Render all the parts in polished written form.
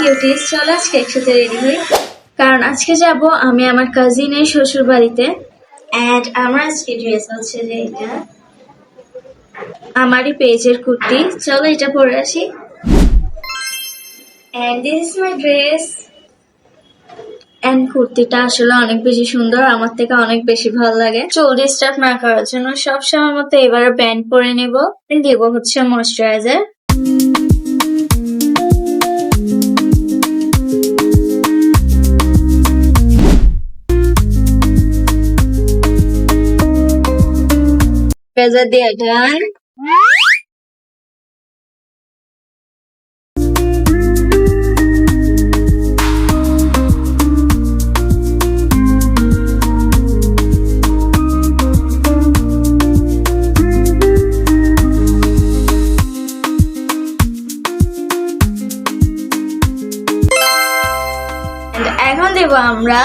Cuties, চলো আজকে একসাথে রেডি হই, কারণ আজকে যাব আমি আমার কাজিনের শ্বশুর বাড়িতে। এন্ড আমার আজকে ড্রেস হচ্ছে যে এটা আমারই পেজের কুর্তি। চলো এটা পরে আসি। And this is my dress. And কুর্তিটা আসলে অনেক বেশি সুন্দর, আমার থেকে অনেক বেশি ভালো লাগে। চুল ডিস্টার্ব না করার জন্য সবসময় মতো এবারে ব্যান্ড পরে নেব। দেব হচ্ছে ময়শ্চারাইজার। ময়শ্চারাইজার দিয়ে ডান। এখন দেব আমরা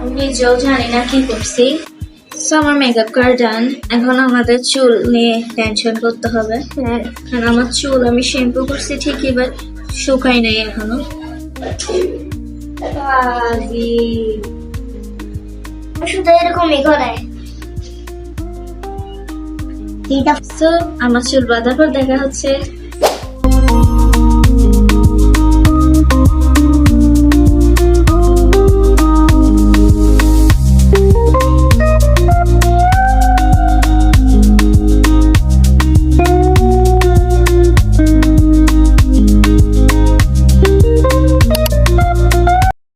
আমি নিজেও জানি না কি করছি। আমার মেকআপ করা ডান। এখন আমাদের চুল নিয়ে টেনশন করতে হবে। কারণ আমার চুল আমি শ্যাম্পু করছি ঠিকই, বাট শুকাই নাই এখনো। শুধু এরকমই করে। আমার চুল বাঁধার পর দেখা হচ্ছে।